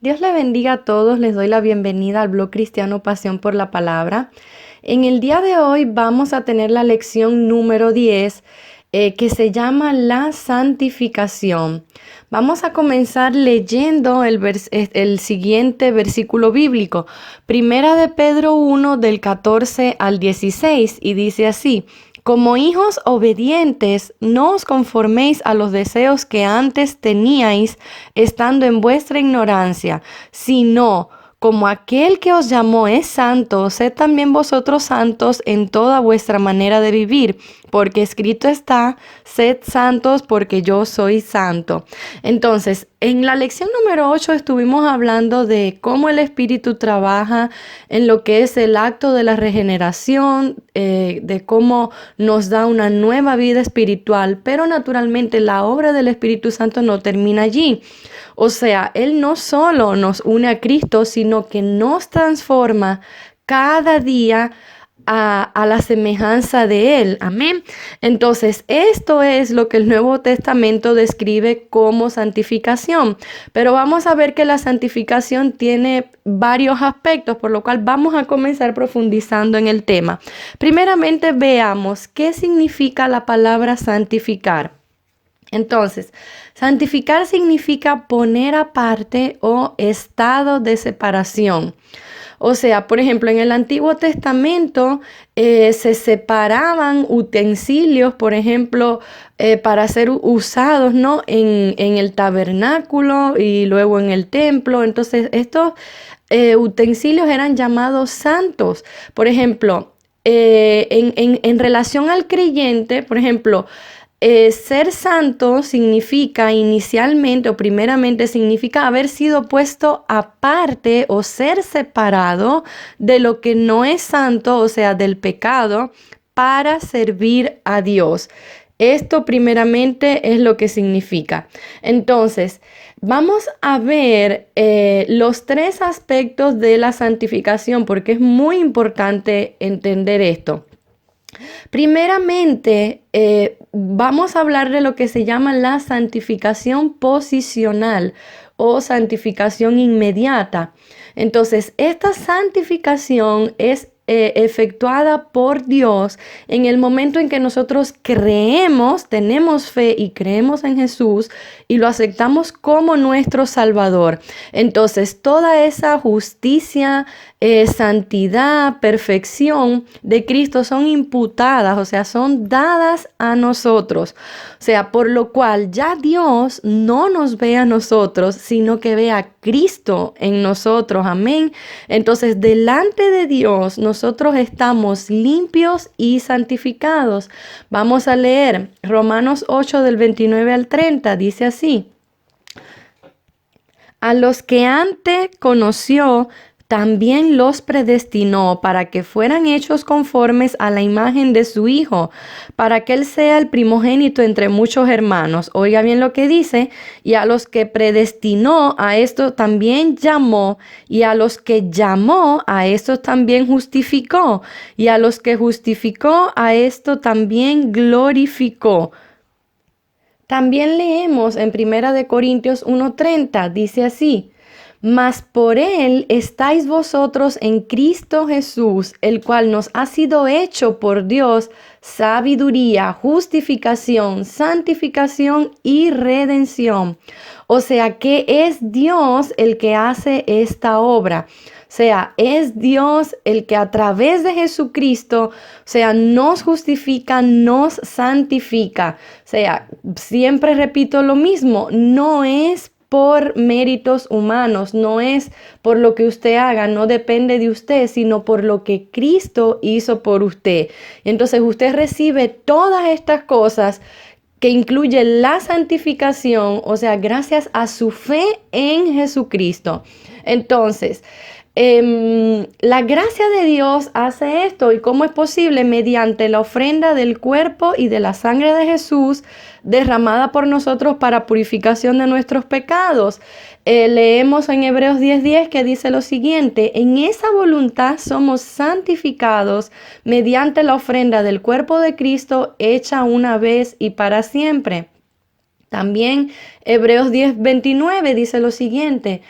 Dios le bendiga a todos, les doy la bienvenida al blog cristiano Pasión por la Palabra. En el día de hoy vamos a tener la lección número 10 que se llama la santificación. Vamos a comenzar leyendo el siguiente versículo bíblico, Primera de Pedro 1 del 14 al 16, y dice así: como hijos obedientes, no os conforméis a los deseos que antes teníais estando en vuestra ignorancia, sino como aquel que os llamó es santo, sed también vosotros santos en toda vuestra manera de vivir, porque escrito está, sed santos porque yo soy santo. Entonces, en la lección número 8 estuvimos hablando de cómo el Espíritu trabaja en lo que es el acto de la regeneración, de cómo nos da una nueva vida espiritual, pero naturalmente la obra del Espíritu Santo no termina allí. O sea, Él no solo nos une a Cristo, sino que nos transforma cada día a la semejanza de Él. Amén. Entonces, esto es lo que el Nuevo Testamento describe como santificación. Pero vamos a ver que la santificación tiene varios aspectos, por lo cual vamos a comenzar profundizando en el tema. Primeramente, veamos qué significa la palabra santificar. Entonces, santificar significa poner aparte o estado de separación. O sea, por ejemplo, en el Antiguo Testamento se separaban utensilios, por ejemplo, para ser usados, ¿no? En el tabernáculo y luego en el templo. Entonces, estos utensilios eran llamados santos. Por ejemplo, en relación al creyente, por ejemplo, ser santo significa inicialmente o primeramente significa haber sido puesto aparte o ser separado de lo que no es santo, o sea, del pecado, para servir a Dios. Esto primeramente es lo que significa. Entonces, vamos a ver los tres aspectos de la santificación porque es muy importante entender esto. Primeramente, vamos a hablar de lo que se llama la santificación posicional o santificación inmediata. Entonces, esta santificación es efectuada por Dios en el momento en que nosotros creemos, tenemos fe y creemos en Jesús y lo aceptamos como nuestro Salvador. Entonces, toda esa justicia, santidad, perfección de Cristo son imputadas, o sea, son dadas a nosotros. O sea, por lo cual ya Dios no nos ve a nosotros, sino que ve a Cristo en nosotros. Amén. Entonces, delante de Dios, nosotros estamos limpios y santificados. Vamos a leer Romanos 8 del 29 al 30. Dice así: a los que antes conoció, también los predestinó para que fueran hechos conformes a la imagen de su Hijo, para que Él sea el primogénito entre muchos hermanos. Oiga bien lo que dice: y a los que predestinó, a estos también llamó, y a los que llamó, a estos también justificó, y a los que justificó, a esto también glorificó. También leemos en Primera de Corintios 1:30, dice así: mas por Él estáis vosotros en Cristo Jesús, el cual nos ha sido hecho por Dios sabiduría, justificación, santificación y redención. O sea que es Dios el que hace esta obra. O sea, es Dios el que a través de Jesucristo, o sea, nos justifica, nos santifica. O sea, siempre repito lo mismo, no es por méritos humanos, no es por lo que usted haga, no depende de usted, sino por lo que Cristo hizo por usted. Entonces usted recibe todas estas cosas que incluye la santificación, o sea, gracias a su fe en Jesucristo. Entonces, la gracia de Dios hace esto. ¿Y cómo es posible? Mediante la ofrenda del cuerpo y de la sangre de Jesús derramada por nosotros para purificación de nuestros pecados. Leemos en Hebreos 10:10 que dice lo siguiente: en esa voluntad somos santificados mediante la ofrenda del cuerpo de Cristo hecha una vez y para siempre. También Hebreos 10:29 dice lo siguiente: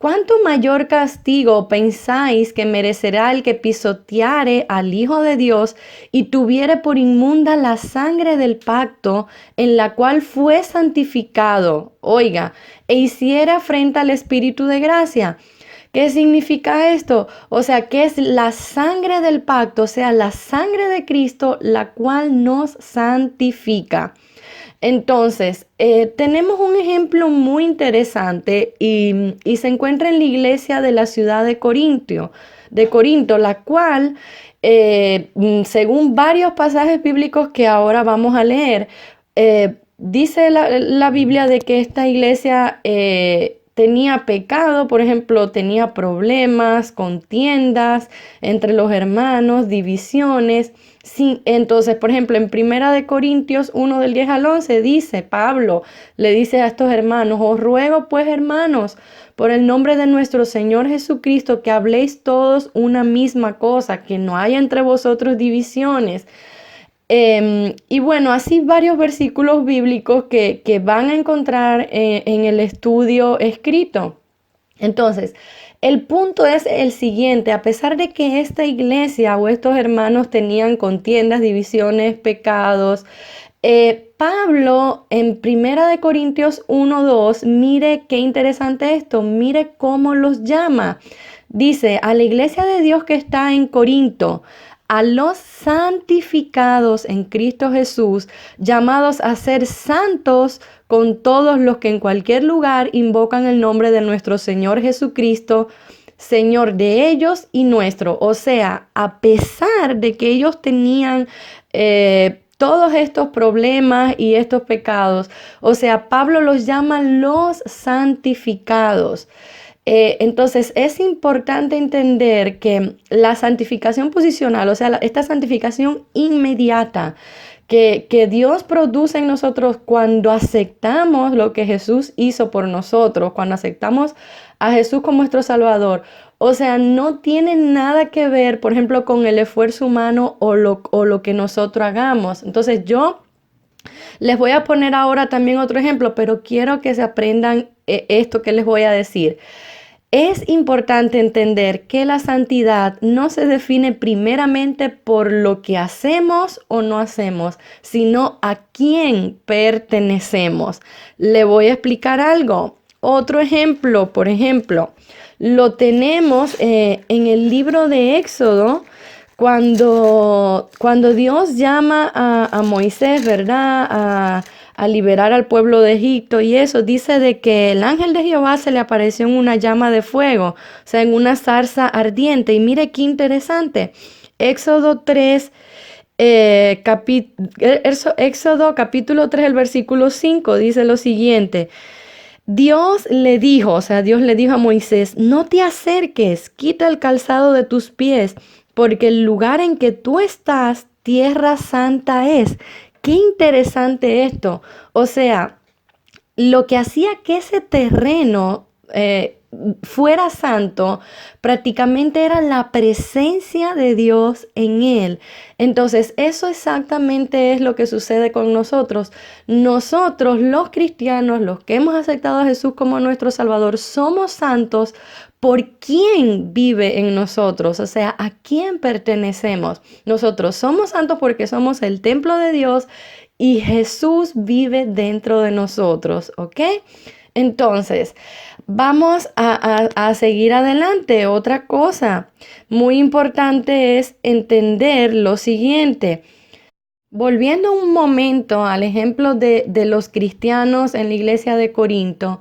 ¿Cuánto mayor castigo pensáis que merecerá el que pisoteare al Hijo de Dios y tuviere por inmunda la sangre del pacto en la cual fue santificado, oiga, e hiciera afrenta al Espíritu de gracia? ¿Qué significa esto? O sea, que es la sangre del pacto, o sea, la sangre de Cristo, la cual nos santifica. Entonces, tenemos un ejemplo muy interesante y se encuentra en la iglesia de la ciudad de Corinto, la cual, según varios pasajes bíblicos que ahora vamos a leer, dice la Biblia de que esta iglesia tenía pecado, por ejemplo, tenía problemas, contiendas entre los hermanos, divisiones. Sí, entonces, por ejemplo, en Primera de Corintios 1 del 10 al 11 dice, Pablo le dice a estos hermanos, os ruego pues, hermanos, por el nombre de nuestro Señor Jesucristo, que habléis todos una misma cosa, que no haya entre vosotros divisiones. Y bueno, así varios versículos bíblicos que van a encontrar en el estudio escrito. Entonces, el punto es el siguiente: a pesar de que esta iglesia o estos hermanos tenían contiendas, divisiones, pecados, Pablo en Primera de Corintios 1:2, mire qué interesante esto, mire cómo los llama. Dice, a la iglesia de Dios que está en Corinto, a los santificados en Cristo Jesús, llamados a ser santos con todos los que en cualquier lugar invocan el nombre de nuestro Señor Jesucristo, Señor de ellos y nuestro. O sea, a pesar de que ellos tenían todos estos problemas y estos pecados, o sea, Pablo los llama los santificados. Entonces es importante entender que la santificación posicional, o sea, esta santificación inmediata que Dios produce en nosotros cuando aceptamos lo que Jesús hizo por nosotros, cuando aceptamos a Jesús como nuestro Salvador, o sea, no tiene nada que ver, por ejemplo, con el esfuerzo humano o lo que nosotros hagamos. Entonces yo les voy a poner ahora también otro ejemplo, pero quiero que se aprendan esto que les voy a decir. Es importante entender que la santidad no se define primeramente por lo que hacemos o no hacemos, sino a quién pertenecemos. Le voy a explicar algo. Otro ejemplo, por ejemplo, lo tenemos en el libro de Éxodo, cuando Dios llama a Moisés, ¿verdad? A liberar al pueblo de Egipto, y eso dice de que el ángel de Jehová se le apareció en una llama de fuego, o sea, en una zarza ardiente. Y mire qué interesante. Éxodo 3, Éxodo capítulo 3, el versículo 5 dice lo siguiente. Dios le dijo a Moisés, no te acerques, quita el calzado de tus pies, porque el lugar en que tú estás, tierra santa es. Qué interesante esto. O sea, lo que hacía que ese terreno fuera santo, prácticamente era la presencia de Dios en él. Entonces, eso exactamente es lo que sucede con nosotros. Nosotros, los cristianos, los que hemos aceptado a Jesús como nuestro Salvador, somos santos por quién vive en nosotros, o sea, a quién pertenecemos. Nosotros somos santos porque somos el templo de Dios y Jesús vive dentro de nosotros, ¿ok? Entonces, vamos a seguir adelante. Otra cosa muy importante es entender lo siguiente. Volviendo un momento al ejemplo de los cristianos en la iglesia de Corinto,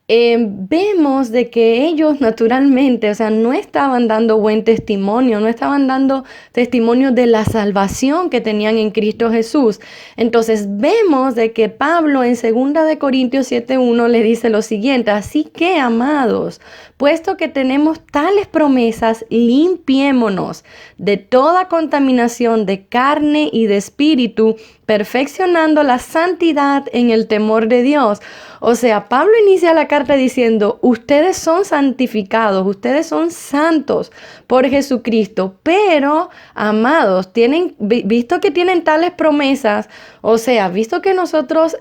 vemos de que ellos naturalmente, o sea, no estaban dando buen testimonio, no estaban dando testimonio de la salvación que tenían en Cristo Jesús. Entonces vemos de que Pablo en 2 de Corintios 7:1 le dice lo siguiente: así que, amados, puesto que tenemos tales promesas, limpiémonos de toda contaminación de carne y de espíritu, perfeccionando la santidad en el temor de Dios. O sea, Pablo inicia la carta diciendo, ustedes son santificados, ustedes son santos por Jesucristo, pero, amados, visto que tienen tales promesas, o sea, visto que nosotros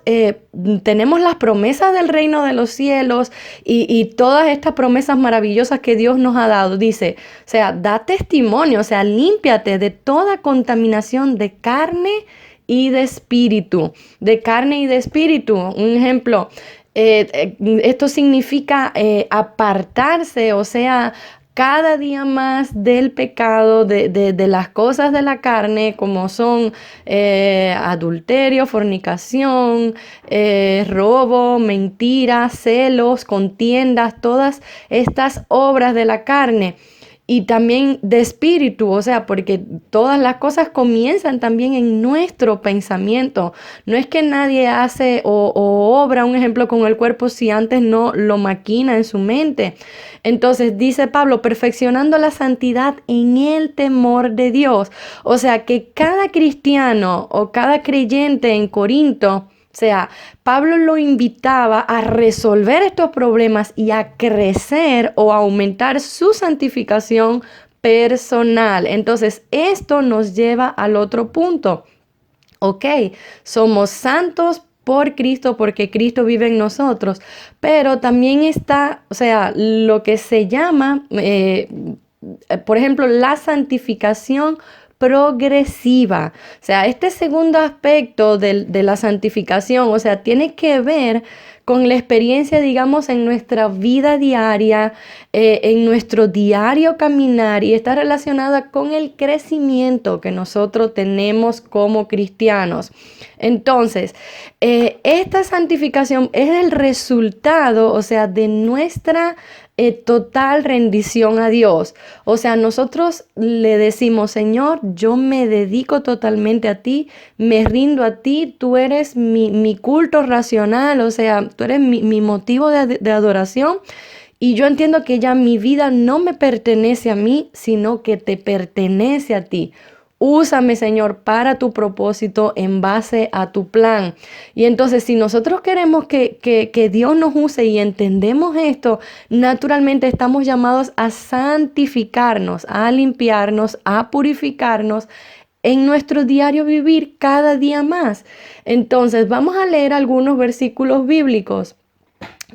tenemos las promesas del reino de los cielos y todas estas promesas maravillosas que Dios nos ha dado, dice, o sea, da testimonio, o sea, límpiate de toda contaminación de carne y de espíritu, de carne y de espíritu. Un ejemplo, esto significa apartarse, o sea, cada día más del pecado, de las cosas de la carne, como son adulterio, fornicación, robo, mentira, celos, contiendas, todas estas obras de la carne. Y también de espíritu, o sea, porque todas las cosas comienzan también en nuestro pensamiento. No es que nadie hace o obra, un ejemplo, con el cuerpo si antes no lo maquina en su mente. Entonces dice Pablo, perfeccionando la santidad en el temor de Dios. O sea, que cada cristiano o cada creyente en Corinto, o sea, Pablo lo invitaba a resolver estos problemas y a crecer o a aumentar su santificación personal. Entonces, esto nos lleva al otro punto. Ok, somos santos por Cristo porque Cristo vive en nosotros, pero también está, o sea, lo que se llama, por ejemplo, la santificación progresiva. O sea, este segundo aspecto de la santificación, o sea, tiene que ver con la experiencia, digamos, en nuestra vida diaria, en nuestro diario caminar, y está relacionada con el crecimiento que nosotros tenemos como cristianos. Entonces, esta santificación es el resultado, o sea, de nuestra total rendición a Dios. O sea, nosotros le decimos, Señor, yo me dedico totalmente a ti, me rindo a ti, tú eres mi culto racional, o sea, tú eres mi motivo de adoración. Y yo entiendo que ya mi vida no me pertenece a mí, sino que te pertenece a ti. Úsame, Señor, para tu propósito en base a tu plan. Y entonces, si nosotros queremos que Dios nos use y entendemos esto, naturalmente estamos llamados a santificarnos, a limpiarnos, a purificarnos en nuestro diario vivir cada día más. Entonces, vamos a leer algunos versículos bíblicos.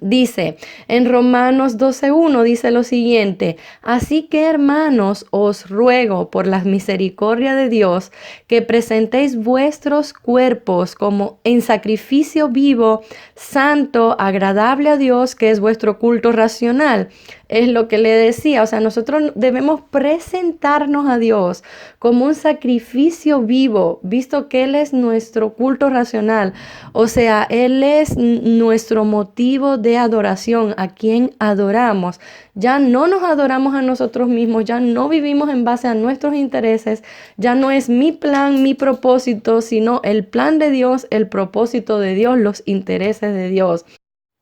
Dice, en Romanos 12:1 dice lo siguiente: así que, hermanos, os ruego por la misericordia de Dios que presentéis vuestros cuerpos como en sacrificio vivo, santo, agradable a Dios, que es vuestro culto racional. Es lo que le decía, o sea, nosotros debemos presentarnos a Dios como un sacrificio vivo, visto que Él es nuestro culto racional. O sea, Él es nuestro motivo de adoración, a quien adoramos. Ya no nos adoramos a nosotros mismos, ya no vivimos en base a nuestros intereses, ya no es mi plan, mi propósito, sino el plan de Dios, el propósito de Dios, los intereses de Dios.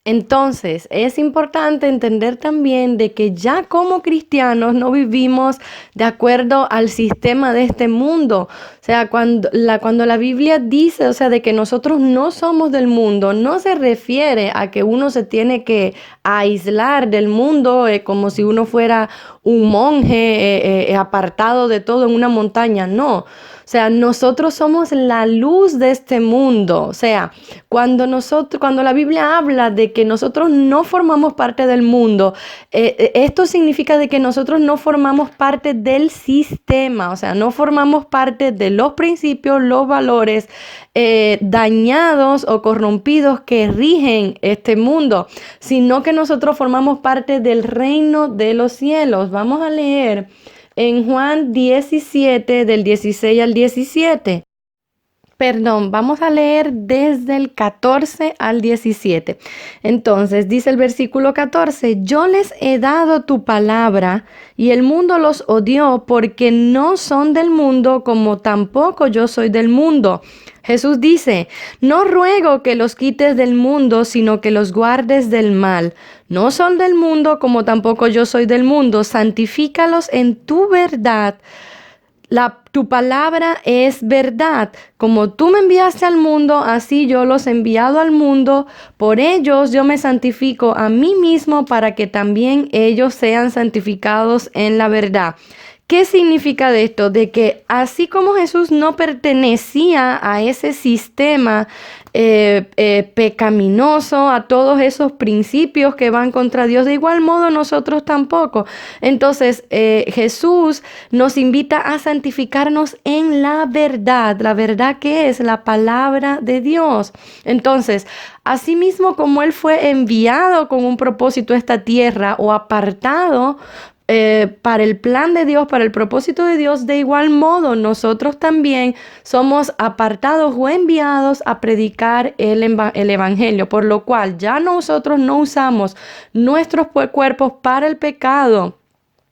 Entonces, es importante entender también de que ya como cristianos no vivimos de acuerdo al sistema de este mundo. O sea, cuando la Biblia dice, o sea, de que nosotros no somos del mundo, no se refiere a que uno se tiene que aislar del mundo como si uno fuera un monje apartado de todo en una montaña, no. O sea, nosotros somos la luz de este mundo. O sea, cuando la Biblia habla de que nosotros no formamos parte del mundo, esto significa de que nosotros no formamos parte del sistema. O sea, no formamos parte de los principios, los valores dañados o corrompidos que rigen este mundo, sino que nosotros formamos parte del reino de los cielos. Vamos a leer en Juan 17, del 16 al 17. Perdón, vamos a leer desde el 14 al 17. Entonces, dice el versículo 14, yo les he dado tu palabra y el mundo los odió porque no son del mundo como tampoco yo soy del mundo. Jesús dice, no ruego que los quites del mundo, sino que los guardes del mal. No son del mundo como tampoco yo soy del mundo. Santifícalos en tu verdad. Tu palabra es verdad. Como tú me enviaste al mundo, así yo los he enviado al mundo. Por ellos yo me santifico a mí mismo para que también ellos sean santificados en la verdad. ¿Qué significa de esto? De que así como Jesús no pertenecía a ese sistema pecaminoso, a todos esos principios que van contra Dios, de igual modo nosotros tampoco. Entonces Jesús nos invita a santificarnos en la verdad que es la palabra de Dios. Entonces, asimismo como Él fue enviado con un propósito a esta tierra o apartado, para el plan de Dios, para el propósito de Dios, de igual modo nosotros también somos apartados o enviados a predicar el evangelio, por lo cual ya nosotros no usamos nuestros cuerpos para el pecado,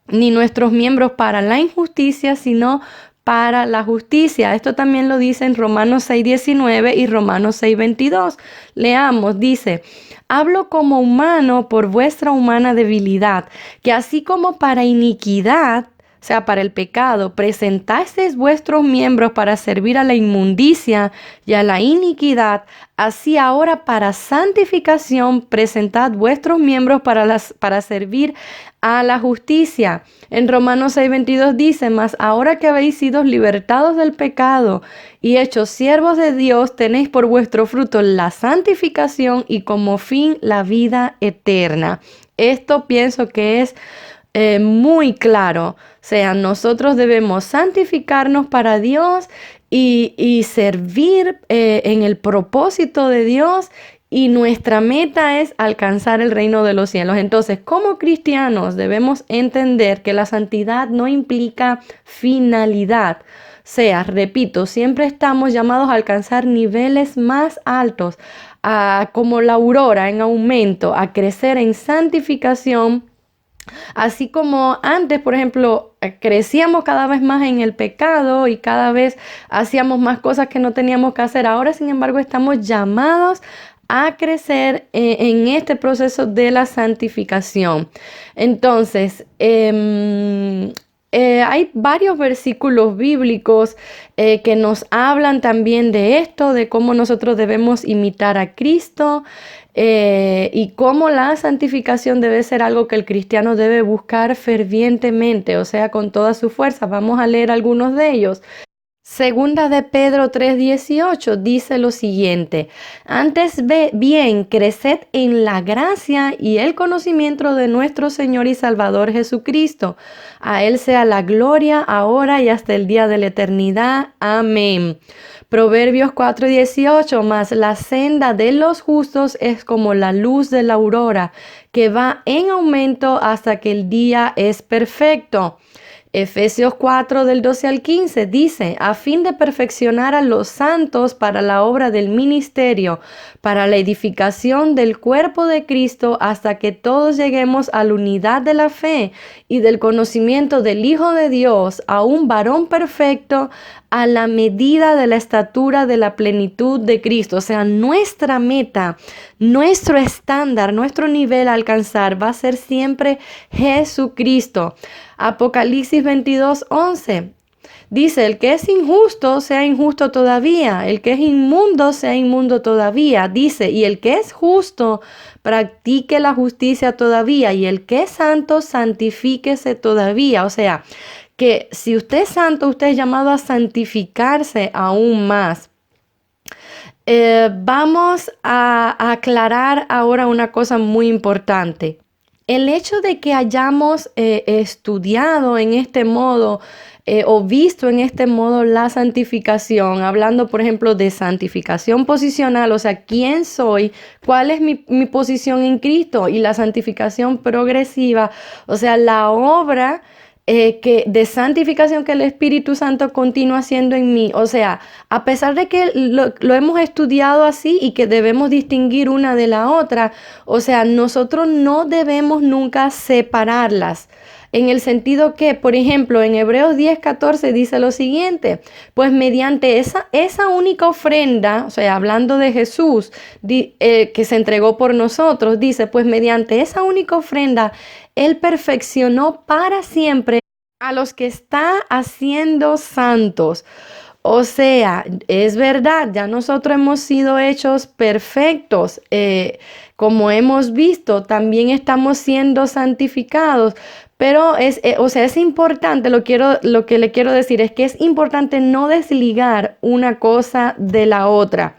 ni nuestros miembros para la injusticia, sino para la justicia. Esto también lo dice en Romanos 6:19 y Romanos 6:22. Leamos, dice: hablo como humano por vuestra humana debilidad, que así como para iniquidad, o sea, para el pecado, presentasteis vuestros miembros para servir a la inmundicia y a la iniquidad, así ahora para santificación presentad vuestros miembros para servir a la justicia. En Romanos 6:22 dice: mas ahora que habéis sido libertados del pecado y hechos siervos de Dios, tenéis por vuestro fruto la santificación y como fin la vida eterna. Esto pienso que es muy claro. O sea, nosotros debemos santificarnos para Dios y servir en el propósito de Dios. Y nuestra meta es alcanzar el reino de los cielos. Entonces, como cristianos debemos entender que la santidad no implica finalidad. O sea, repito, siempre estamos llamados a alcanzar niveles más altos, como la aurora en aumento, a crecer en santificación. Así como antes, por ejemplo, crecíamos cada vez más en el pecado y cada vez hacíamos más cosas que no teníamos que hacer. Ahora, sin embargo, estamos llamados a crecer en este proceso de la santificación. Entonces, hay varios versículos bíblicos que nos hablan también de esto, de cómo nosotros debemos imitar a Cristo y cómo la santificación debe ser algo que el cristiano debe buscar fervientemente, o sea, con toda su fuerza. Vamos a leer algunos de ellos. Segunda de Pedro 3:18 dice lo siguiente: antes bien, creced en la gracia y el conocimiento de nuestro Señor y Salvador Jesucristo. A Él sea la gloria ahora y hasta el día de la eternidad. Amén. Proverbios 4:18: mas la senda de los justos es como la luz de la aurora, que va en aumento hasta que el día es perfecto. Efesios 4 del 12 al 15 dice: a fin de perfeccionar a los santos para la obra del ministerio, para la edificación del cuerpo de Cristo, hasta que todos lleguemos a la unidad de la fe y del conocimiento del Hijo de Dios, a un varón perfecto, a la medida de la estatura de la plenitud de Cristo. O sea, nuestra meta, nuestro estándar, nuestro nivel a alcanzar va a ser siempre Jesucristo. Apocalipsis 22:11 dice: el que es injusto sea injusto todavía, el que es inmundo sea inmundo todavía. Dice: y el que es justo practique la justicia todavía, y el que es santo santifíquese todavía. O sea, que si usted es santo, usted es llamado a santificarse aún más. Vamos a aclarar ahora una cosa muy importante. El hecho de que hayamos estudiado en este modo o visto en este modo la santificación, hablando por ejemplo de santificación posicional, o sea, ¿quién soy? ¿Cuál es mi posición en Cristo? Y la santificación progresiva, o sea, la obra de santificación que el Espíritu Santo continúa haciendo en mí. O sea, a pesar de que lo hemos estudiado así y que debemos distinguir una de la otra, o sea, nosotros no debemos nunca separarlas. En el sentido que, por ejemplo, en Hebreos 10:14 dice lo siguiente: pues mediante esa única ofrenda, o sea, hablando de Jesús, que se entregó por nosotros, dice: pues mediante esa única ofrenda, Él perfeccionó para siempre a los que está haciendo santos. O sea, es verdad, ya nosotros hemos sido hechos perfectos. Como hemos visto, también estamos siendo santificados. Pero o sea, es importante, lo que le quiero decir es que es importante no desligar una cosa de la otra.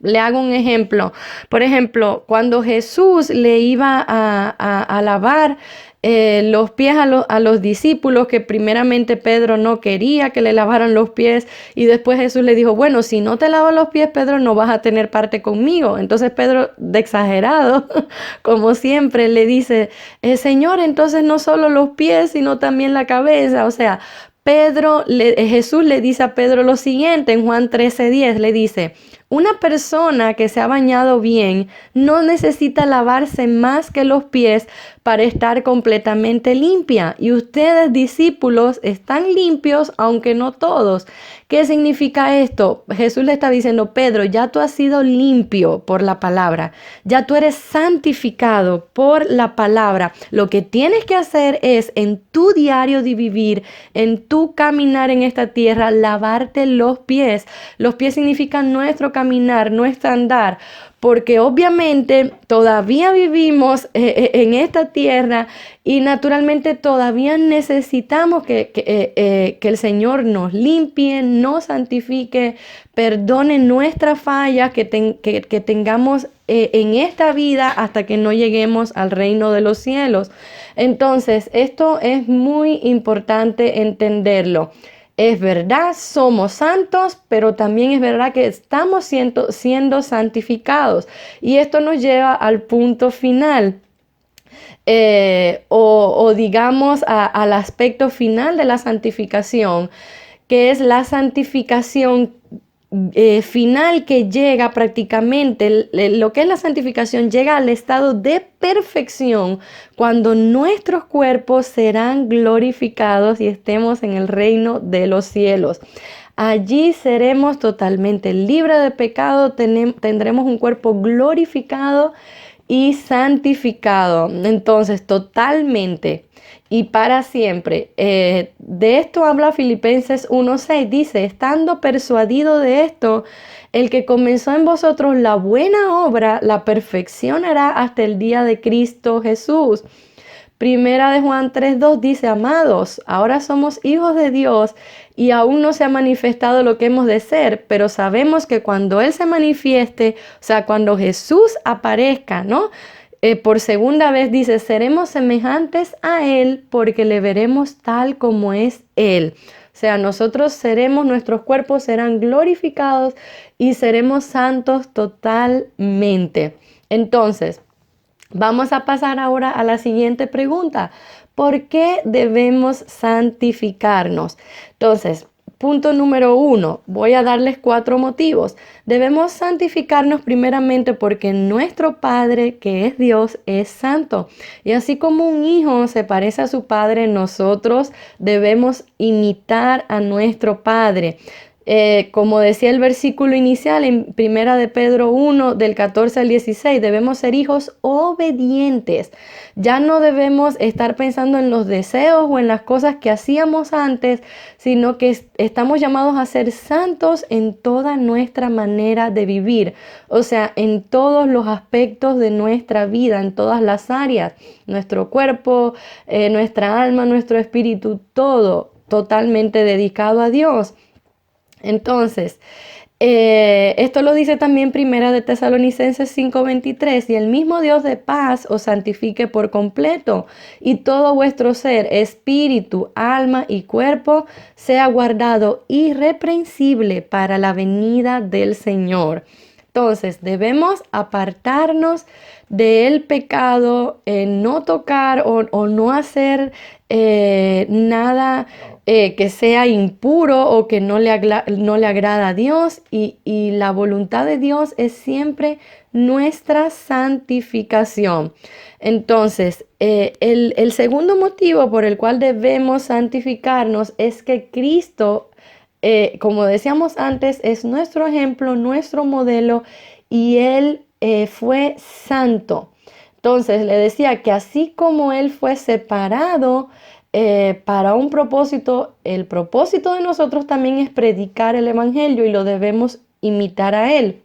Le hago un ejemplo. Por ejemplo, cuando Jesús le iba a lavar los pies a los discípulos, que primeramente Pedro no quería que le lavaran los pies, y después Jesús le dijo, bueno, si no te lavo los pies, Pedro, no vas a tener parte conmigo. Entonces Pedro, de exagerado, como siempre, le dice, Señor, entonces no solo los pies, sino también la cabeza. O sea, Jesús le dice a Pedro lo siguiente en Juan 13:10, le dice, una persona que se ha bañado bien no necesita lavarse más que los pies para estar completamente limpia. Y ustedes, discípulos, están limpios, aunque no todos. ¿Qué significa esto? Jesús le está diciendo, Pedro, ya tú has sido limpio por la palabra. Ya tú eres santificado por la palabra. Lo que tienes que hacer es en tu diario de vivir, en tu caminar en esta tierra, lavarte los pies. Los pies significan nuestro caminar, nuestro andar, porque obviamente todavía vivimos en esta tierra y naturalmente todavía necesitamos que el Señor nos limpie, nos santifique, perdone nuestras fallas que tengamos en esta vida hasta que no lleguemos al reino de los cielos. Entonces, esto es muy importante entenderlo. Es verdad, somos santos, pero también es verdad que estamos siendo santificados. Y esto nos lleva al punto final, o digamos al aspecto final de la santificación, que es la santificación final, que llega prácticamente, lo que es la santificación, llega al estado de perfección cuando nuestros cuerpos serán glorificados y estemos en el reino de los cielos. Allí seremos totalmente libres de pecado, tendremos un cuerpo glorificado y santificado. Entonces, totalmente y para siempre. De esto habla Filipenses 1:6. Dice, estando persuadido de esto, el que comenzó en vosotros la buena obra, la perfeccionará hasta el día de Cristo Jesús. Primera de Juan 3:2 dice, amados, ahora somos hijos de Dios y aún no se ha manifestado lo que hemos de ser, pero sabemos que cuando Él se manifieste, o sea, cuando Jesús aparezca, ¿no? Por segunda vez dice, seremos semejantes a Él porque le veremos tal como es Él. O sea, nuestros cuerpos serán glorificados y seremos santos totalmente. Entonces, vamos a pasar ahora a la siguiente pregunta. ¿Por qué debemos santificarnos? Entonces, punto número 1, voy a darles 4 motivos. Debemos santificarnos primeramente porque nuestro Padre, que es Dios, es santo. Y así como un hijo se parece a su padre, nosotros debemos imitar a nuestro Padre. Como decía el versículo inicial en Primera de Pedro 1, del 14 al 16, debemos ser hijos obedientes. Ya no debemos estar pensando en los deseos o en las cosas que hacíamos antes, sino que estamos llamados a ser santos en toda nuestra manera de vivir. O sea, en todos los aspectos de nuestra vida, en todas las áreas, nuestro cuerpo, nuestra alma, nuestro espíritu, todo totalmente dedicado a Dios. Entonces, esto lo dice también Primera de Tesalonicenses 5:23, y el mismo Dios de paz os santifique por completo, y todo vuestro ser, espíritu, alma y cuerpo, sea guardado irreprensible para la venida del Señor. Entonces, debemos apartarnos del pecado, no tocar o no hacer nada que sea impuro o que no le agrada a Dios, y la voluntad de Dios es siempre nuestra santificación. Entonces, el segundo motivo por el cual debemos santificarnos es que Cristo, como decíamos antes, es nuestro ejemplo, nuestro modelo, y Él fue santo. Entonces le decía que así como Él fue separado para un propósito. El propósito de nosotros también es predicar el Evangelio y lo debemos imitar a Él.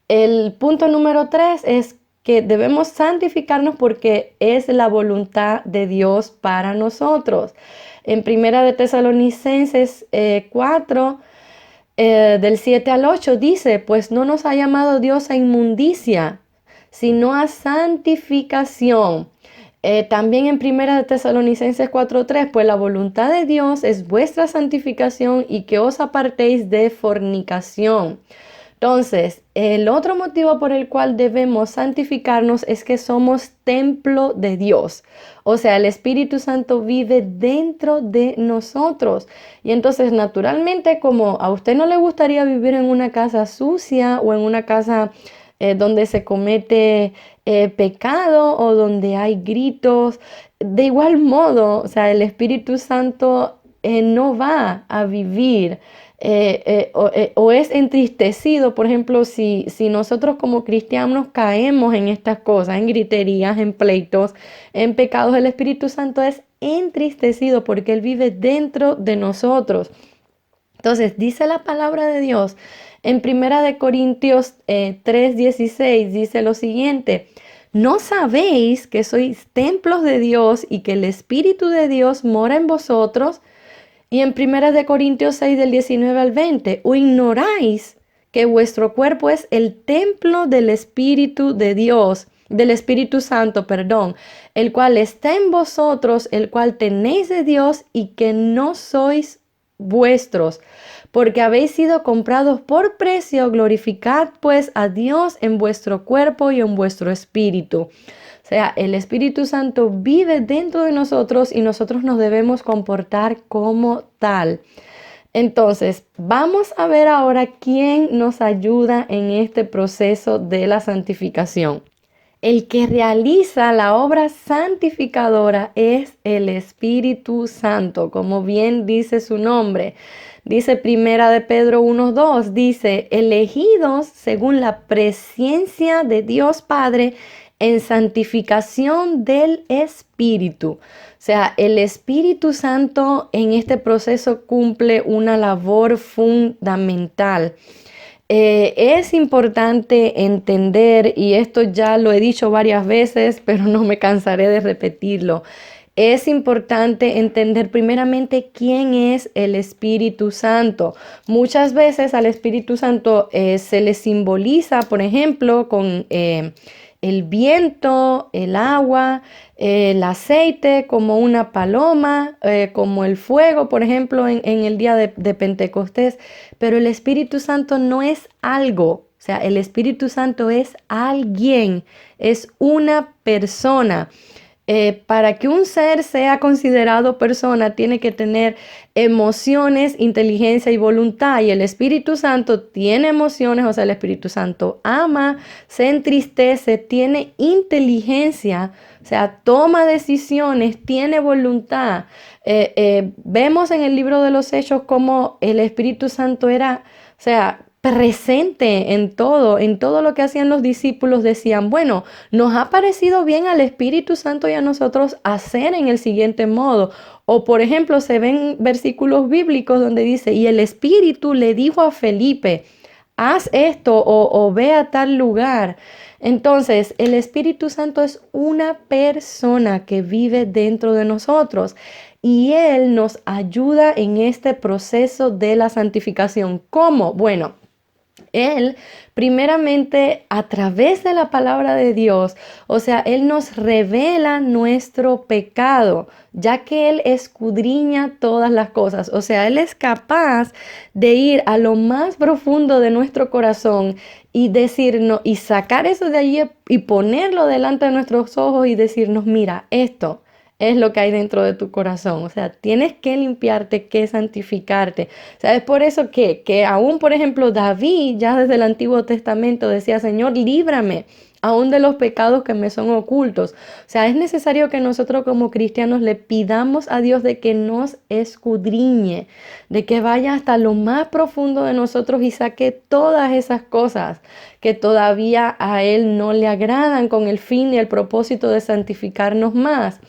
El punto número 3 es que debemos santificarnos porque es la voluntad de Dios para nosotros. En Primera de Tesalonicenses 4, del 7 al 8 dice, pues no nos ha llamado Dios a inmundicia, sino a santificación. También en Primera de Tesalonicenses 4:3, pues la voluntad de Dios es vuestra santificación y que os apartéis de fornicación. Entonces, el otro motivo por el cual debemos santificarnos es que somos templo de Dios. O sea, el Espíritu Santo vive dentro de nosotros. Y entonces, naturalmente, como a usted no le gustaría vivir en una casa sucia o en una casa donde se comete pecado o donde hay gritos, de igual modo, o sea, el Espíritu Santo no va a vivir o es entristecido. Por ejemplo, si nosotros como cristianos caemos en estas cosas, en griterías, en pleitos, en pecados, el Espíritu Santo es entristecido porque Él vive dentro de nosotros. Entonces, dice la palabra de Dios en Primera de Corintios 3:16, dice lo siguiente: ¿no sabéis que sois templos de Dios y que el Espíritu de Dios mora en vosotros? Y en Primera de Corintios 6 del 19 al 20, ¿o ignoráis que vuestro cuerpo es el templo del Espíritu de Dios, del Espíritu Santo, perdón, el cual está en vosotros, el cual tenéis de Dios y que no sois vuestros, porque habéis sido comprados por precio? Glorificad pues a Dios en vuestro cuerpo y en vuestro espíritu. O sea, el Espíritu Santo vive dentro de nosotros y nosotros nos debemos comportar como tal. Entonces, vamos a ver ahora quién nos ayuda en este proceso de la santificación. El que realiza la obra santificadora es el Espíritu Santo, como bien dice su nombre. Dice Primera de Pedro 1:2, dice, elegidos según la presciencia de Dios Padre en santificación del Espíritu. O sea, el Espíritu Santo en este proceso cumple una labor fundamental. Es importante entender, y esto ya lo he dicho varias veces, pero no me cansaré de repetirlo. Es importante entender primeramente quién es el Espíritu Santo. Muchas veces al Espíritu Santo se le simboliza, por ejemplo, con el viento, el agua, el aceite, como una paloma, como el fuego, por ejemplo, en el día de Pentecostés. Pero el Espíritu Santo no es algo. O sea, el Espíritu Santo es alguien, es una persona. Para que un ser sea considerado persona, tiene que tener emociones, inteligencia y voluntad. Y el Espíritu Santo tiene emociones, o sea, el Espíritu Santo ama, se entristece, tiene inteligencia, o sea, toma decisiones, tiene voluntad. Vemos en el libro de los Hechos cómo el Espíritu Santo era, o sea, presente en todo lo que hacían los discípulos. Decían, bueno, nos ha parecido bien al Espíritu Santo y a nosotros hacer en el siguiente modo. O por ejemplo, se ven versículos bíblicos donde dice, y el Espíritu le dijo a Felipe, haz esto o ve a tal lugar. Entonces, el Espíritu Santo es una persona que vive dentro de nosotros y Él nos ayuda en este proceso de la santificación. ¿Cómo? Bueno, Él, primeramente, a través de la palabra de Dios, o sea, Él nos revela nuestro pecado, ya que Él escudriña todas las cosas. O sea, Él es capaz de ir a lo más profundo de nuestro corazón y decirnos, y sacar eso de allí y ponerlo delante de nuestros ojos y decirnos, mira, esto es lo que hay dentro de tu corazón. O sea, tienes que limpiarte, que santificarte. O sea, es por eso que aún, por ejemplo, David, ya desde el Antiguo Testamento, decía, Señor, líbrame aún de los pecados que me son ocultos. O sea, es necesario que nosotros como cristianos le pidamos a Dios de que nos escudriñe, de que vaya hasta lo más profundo de nosotros y saque todas esas cosas que todavía a Él no le agradan, con el fin y el propósito de santificarnos más.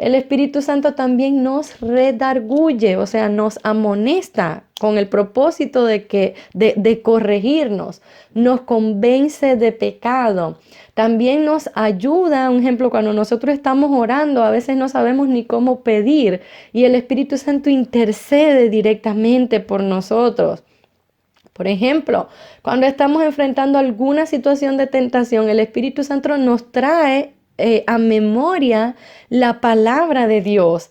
el Espíritu Santo también nos redarguye, o sea, nos amonesta con el propósito de corregirnos, nos convence de pecado. También nos ayuda, un ejemplo, cuando nosotros estamos orando, a veces no sabemos ni cómo pedir y el Espíritu Santo intercede directamente por nosotros. Por ejemplo, cuando estamos enfrentando alguna situación de tentación, el Espíritu Santo nos trae a memoria la palabra de Dios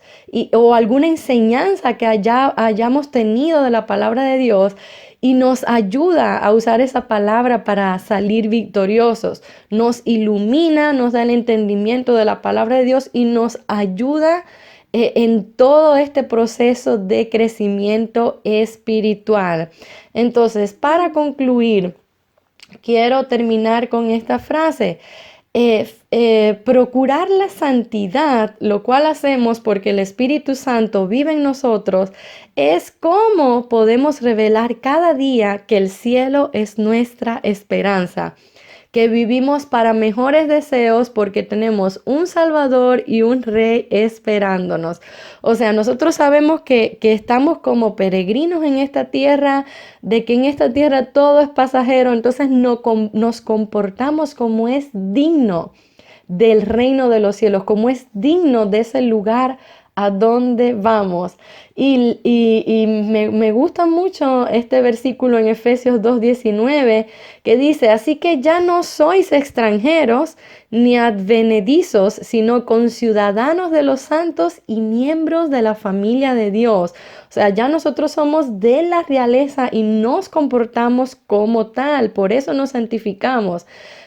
o alguna enseñanza que hayamos tenido de la palabra de Dios y nos ayuda a usar esa palabra para salir victoriosos. Nos ilumina, nos da el entendimiento de la palabra de Dios y nos ayuda en todo este proceso de crecimiento espiritual. Entonces, para concluir, quiero terminar con esta frase. Procurar la santidad, lo cual hacemos porque el Espíritu Santo vive en nosotros, es cómo podemos revelar cada día que el cielo es nuestra esperanza, que vivimos para mejores deseos porque tenemos un Salvador y un Rey esperándonos. O sea, nosotros sabemos que estamos como peregrinos en esta tierra, de que en esta tierra todo es pasajero, entonces nos comportamos como es digno del reino de los cielos, como es digno de ese lugar a donde vamos. Y me gusta mucho este versículo en Efesios 2:19 que dice, así que ya no sois extranjeros ni advenedizos, sino conciudadanos de los santos y miembros de la familia de Dios. O sea, ya nosotros somos de la realeza y nos comportamos como tal, por eso nos santificamos.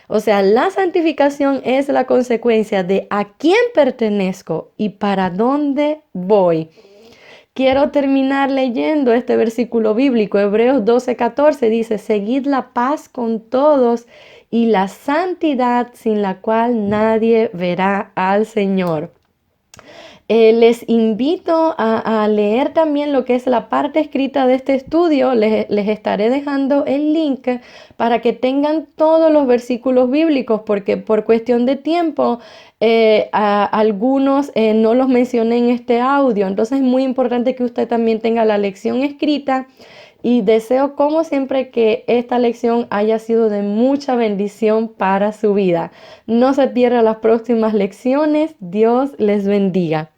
O sea, la santificación es la consecuencia de a quién pertenezco y para dónde voy. Quiero terminar leyendo este versículo bíblico. Hebreos 12:14 dice, seguid la paz con todos y la santidad sin la cual nadie verá al Señor. Les invito a leer también lo que es la parte escrita de este estudio. Les estaré dejando el link para que tengan todos los versículos bíblicos, porque por cuestión de tiempo algunos no los mencioné en este audio. Entonces es muy importante que usted también tenga la lección escrita. Y deseo, como siempre, que esta lección haya sido de mucha bendición para su vida. No se pierdan las próximas lecciones. Dios les bendiga.